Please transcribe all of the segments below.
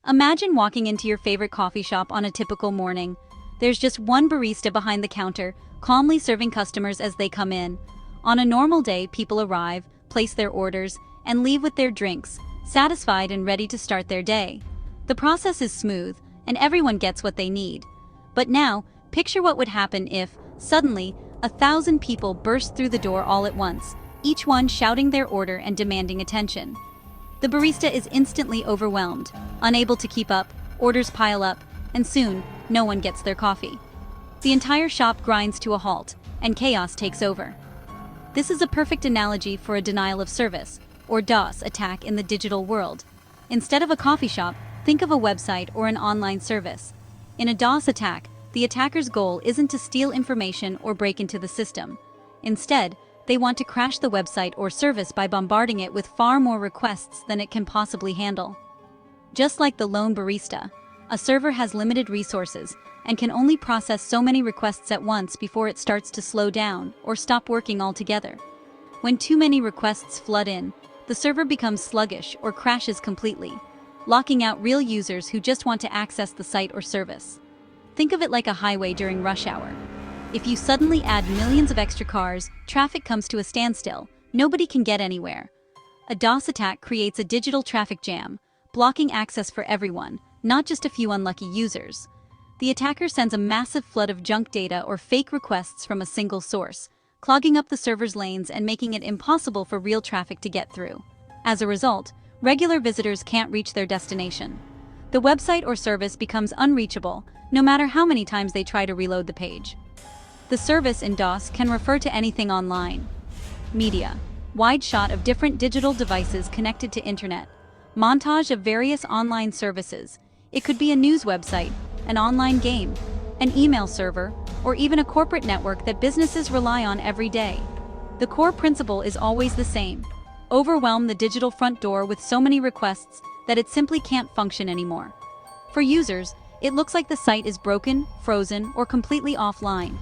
Imagine walking into your favorite coffee shop on a typical morning. There's just one barista behind the counter, calmly serving customers as they come in. On a normal day, people arrive, place their orders, and leave with their drinks, satisfied and ready to start their day. The process is smooth, and everyone gets what they need. But now, picture what would happen if, suddenly, 1,000 people burst through the door all at once, each one shouting their order and demanding attention. The barista is instantly overwhelmed, unable to keep up, orders pile up, and soon, no one gets their coffee. The entire shop grinds to a halt, and chaos takes over. This is a perfect analogy for a denial of service, or DoS, attack in the digital world. Instead of a coffee shop, think of a website or an online service. In a DoS attack, the attacker's goal isn't to steal information or break into the system. Instead, they want to crash the website or service by bombarding it with far more requests than it can possibly handle. Just like the lone barista, a server has limited resources and can only process so many requests at once before it starts to slow down or stop working altogether. When too many requests flood in, the server becomes sluggish or crashes completely, locking out real users who just want to access the site or service. Think of it like a highway during rush hour. If you suddenly add millions of extra cars, traffic comes to a standstill. Nobody can get anywhere. A DoS attack creates a digital traffic jam, blocking access for everyone, not just a few unlucky users. The attacker sends a massive flood of junk data or fake requests from a single source, clogging up the server's lanes and making it impossible for real traffic to get through. As a result, regular visitors can't reach their destination. The website or service becomes unreachable, no matter how many times they try to reload the page. The service in DoS can refer to anything online. Media, wide shot of different digital devices connected to internet. Montage of various online services. It could be a news website, an online game, an email server, or even a corporate network that businesses rely on every day. The core principle is always the same. Overwhelm the digital front door with so many requests that it simply can't function anymore. For users, it looks like the site is broken, frozen, or completely offline.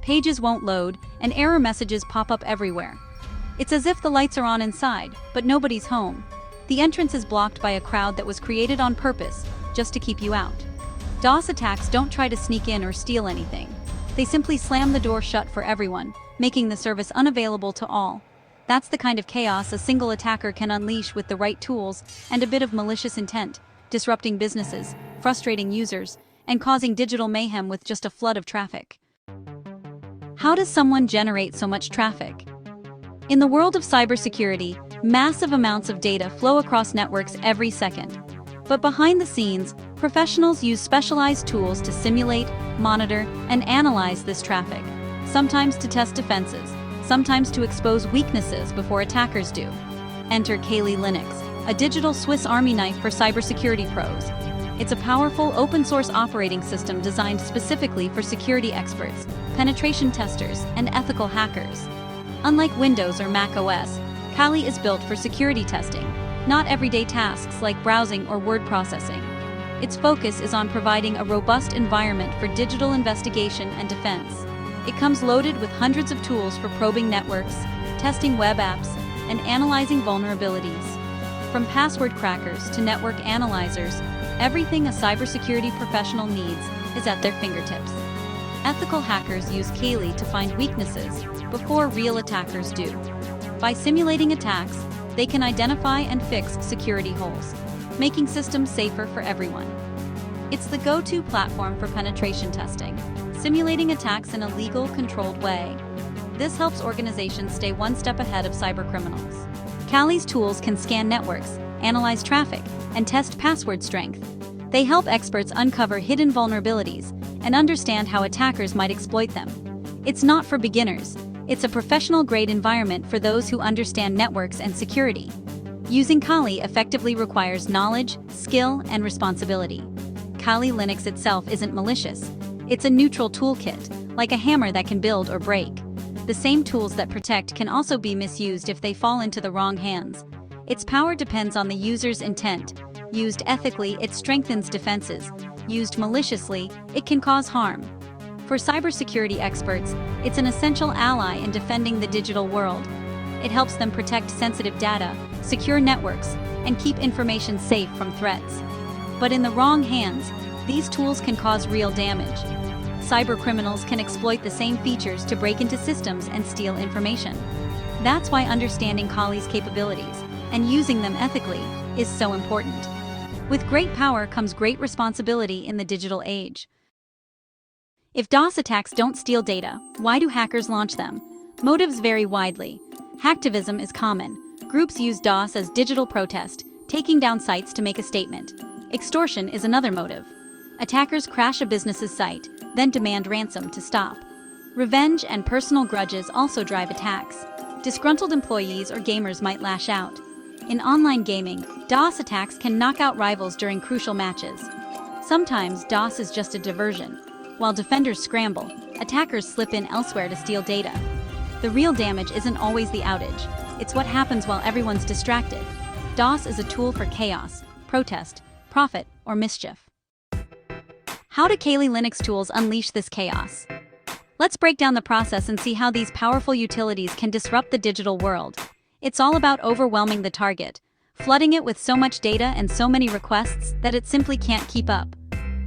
Pages won't load, and error messages pop up everywhere. It's as if the lights are on inside, but nobody's home. The entrance is blocked by a crowd that was created on purpose, just to keep you out. DoS attacks don't try to sneak in or steal anything. They simply slam the door shut for everyone, making the service unavailable to all. That's the kind of chaos a single attacker can unleash with the right tools and a bit of malicious intent, disrupting businesses, frustrating users, and causing digital mayhem with just a flood of traffic. How does someone generate so much traffic? In the world of cybersecurity, massive amounts of data flow across networks every second. But behind the scenes, professionals use specialized tools to simulate, monitor, and analyze this traffic, sometimes to test defenses, sometimes to expose weaknesses before attackers do. Enter Kali Linux, a digital Swiss Army knife for cybersecurity pros. It's a powerful open-source operating system designed specifically for security experts, penetration testers, and ethical hackers. Unlike Windows or Mac OS, Kali is built for security testing, not everyday tasks like browsing or word processing. Its focus is on providing a robust environment for digital investigation and defense. It comes loaded with hundreds of tools for probing networks, testing web apps, and analyzing vulnerabilities. From password crackers to network analyzers, everything a cybersecurity professional needs is at their fingertips. Ethical hackers use Kali to find weaknesses before real attackers do. By simulating attacks, they can identify and fix security holes, making systems safer for everyone. It's the go-to platform for penetration testing, simulating attacks in a legal, controlled way. This helps organizations stay one step ahead of cybercriminals. Kali's tools can scan networks, analyze traffic, and test password strength. They help experts uncover hidden vulnerabilities and understand how attackers might exploit them. It's not for beginners. It's a professional-grade environment for those who understand networks and security. Using Kali effectively requires knowledge, skill, and responsibility. Kali Linux itself isn't malicious. It's a neutral toolkit, like a hammer that can build or break. The same tools that protect can also be misused if they fall into the wrong hands. Its power depends on the user's intent. Used ethically, it strengthens defenses. Used maliciously, it can cause harm. For cybersecurity experts, it's an essential ally in defending the digital world. It helps them protect sensitive data, secure networks, and keep information safe from threats. But in the wrong hands, these tools can cause real damage. Cybercriminals can exploit the same features to break into systems and steal information. That's why understanding Kali's capabilities and using them ethically is so important. With great power comes great responsibility in the digital age. If DoS attacks don't steal data, why do hackers launch them? Motives vary widely. Hacktivism is common. Groups use DoS as digital protest, taking down sites to make a statement. Extortion is another motive. Attackers crash a business's site, then demand ransom to stop. Revenge and personal grudges also drive attacks. Disgruntled employees or gamers might lash out. In online gaming, DoS attacks can knock out rivals during crucial matches. Sometimes DoS is just a diversion. While defenders scramble, attackers slip in elsewhere to steal data. The real damage isn't always the outage. It's what happens while everyone's distracted. DoS is a tool for chaos, protest, profit, or mischief. How do Kali Linux tools unleash this chaos? Let's break down the process and see how these powerful utilities can disrupt the digital world. It's all about overwhelming the target, flooding it with so much data and so many requests that it simply can't keep up.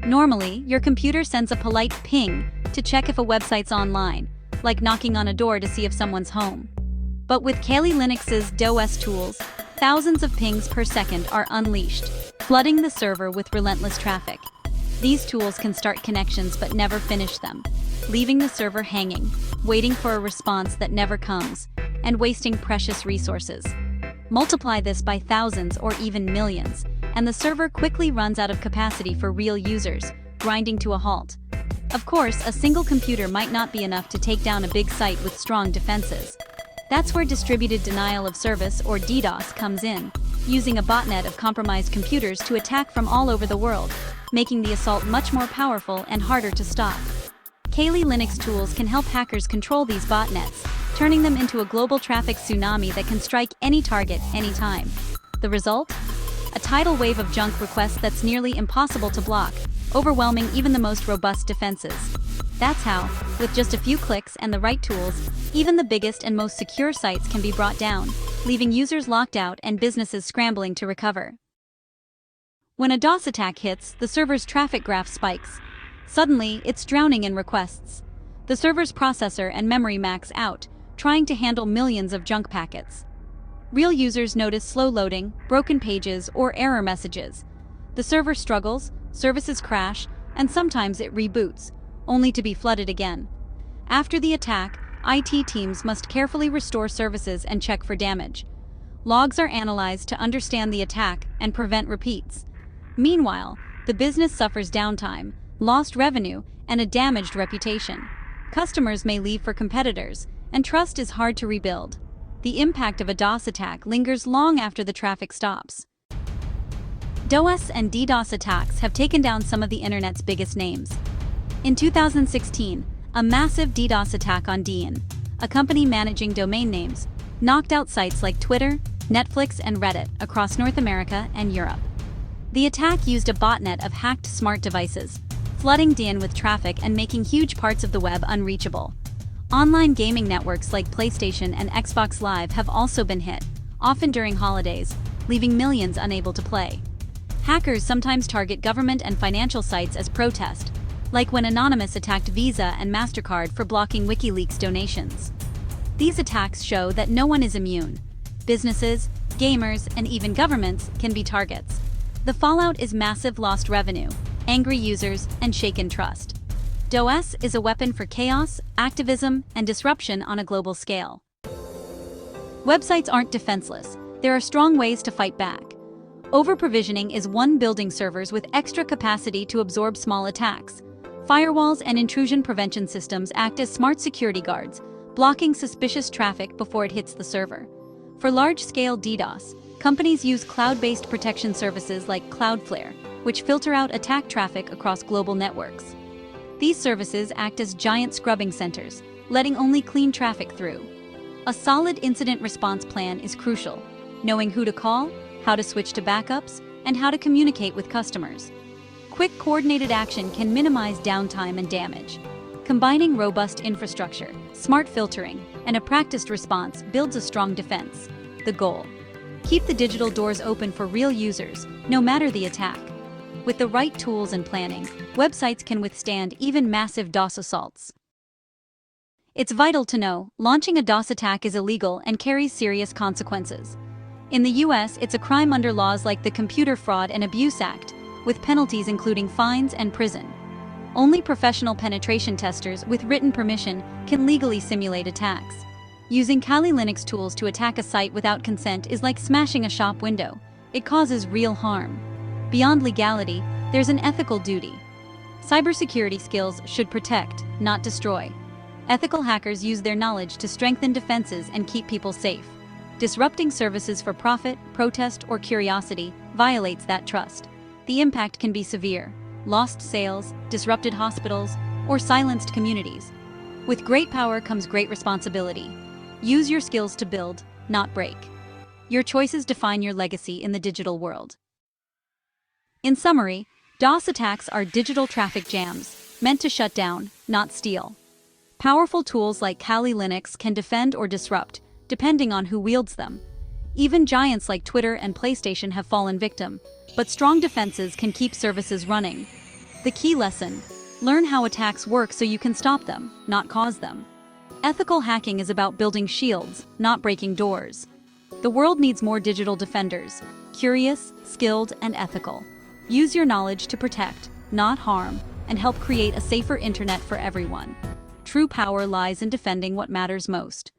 Normally, your computer sends a polite ping to check if a website's online, like knocking on a door to see if someone's home. But with Kali Linux's DoS tools, thousands of pings per second are unleashed, flooding the server with relentless traffic. These tools can start connections but never finish them, leaving the server hanging, waiting for a response that never comes, and wasting precious resources. Multiply this by thousands or even millions, and the server quickly runs out of capacity for real users, grinding to a halt. Of course, a single computer might not be enough to take down a big site with strong defenses. That's where distributed denial of service, or DDoS, comes in, using a botnet of compromised computers to attack from all over the world, making the assault much more powerful and harder to stop. Kali Linux tools can help hackers control these botnets, turning them into a global traffic tsunami that can strike any target, anytime. The result? A tidal wave of junk requests that's nearly impossible to block, overwhelming even the most robust defenses. That's how, with just a few clicks and the right tools, even the biggest and most secure sites can be brought down, leaving users locked out and businesses scrambling to recover. When a DoS attack hits, the server's traffic graph spikes. Suddenly, it's drowning in requests. The server's processor and memory max out, trying to handle millions of junk packets. Real users notice slow loading, broken pages, or error messages. The server struggles, services crash, and sometimes it reboots, only to be flooded again. After the attack, IT teams must carefully restore services and check for damage. Logs are analyzed to understand the attack and prevent repeats. Meanwhile, the business suffers downtime, lost revenue, and a damaged reputation. Customers may leave for competitors, and trust is hard to rebuild. The impact of a DoS attack lingers long after the traffic stops. DoS and DDoS attacks have taken down some of the internet's biggest names. In 2016, a massive DDoS attack on DN, a company managing domain names, knocked out sites like Twitter, Netflix, and Reddit across North America and Europe. The attack used a botnet of hacked smart devices, flooding DN with traffic and making huge parts of the web unreachable. Online gaming networks like PlayStation and Xbox Live have also been hit, often during holidays, leaving millions unable to play. Hackers sometimes target government and financial sites as protest, like when Anonymous attacked Visa and MasterCard for blocking WikiLeaks donations. These attacks show that no one is immune. Businesses, gamers, and even governments can be targets. The fallout is massive lost revenue, angry users, and shaken trust. DoS is a weapon for chaos, activism, and disruption on a global scale. Websites aren't defenseless. There are strong ways to fight back. Over-provisioning is one building servers with extra capacity to absorb small attacks. Firewalls and intrusion prevention systems act as smart security guards, blocking suspicious traffic before it hits the server. For large-scale DDoS, companies use cloud-based protection services like Cloudflare, which filter out attack traffic across global networks. These services act as giant scrubbing centers, letting only clean traffic through. A solid incident response plan is crucial, knowing who to call, how to switch to backups, and how to communicate with customers. Quick coordinated action can minimize downtime and damage. Combining robust infrastructure, smart filtering, and a practiced response builds a strong defense. The goal: keep the digital doors open for real users, no matter the attack. With the right tools and planning, websites can withstand even massive DoS assaults. It's vital to know, launching a DoS attack is illegal and carries serious consequences. In the US, it's a crime under laws like the Computer Fraud and Abuse Act, with penalties including fines and prison. Only professional penetration testers with written permission can legally simulate attacks. Using Kali Linux tools to attack a site without consent is like smashing a shop window. It causes real harm. Beyond legality, there's an ethical duty. Cybersecurity skills should protect, not destroy. Ethical hackers use their knowledge to strengthen defenses and keep people safe. Disrupting services for profit, protest, or curiosity violates that trust. The impact can be severe: lost sales, disrupted hospitals, or silenced communities. With great power comes great responsibility. Use your skills to build, not break. Your choices define your legacy in the digital world. In summary, DoS attacks are digital traffic jams, meant to shut down, not steal. Powerful tools like Kali Linux can defend or disrupt, depending on who wields them. Even giants like Twitter and PlayStation have fallen victim, but strong defenses can keep services running. The key lesson: learn how attacks work so you can stop them, not cause them. Ethical hacking is about building shields, not breaking doors. The world needs more digital defenders, curious, skilled, and ethical. Use your knowledge to protect, not harm, and help create a safer internet for everyone. True power lies in defending what matters most.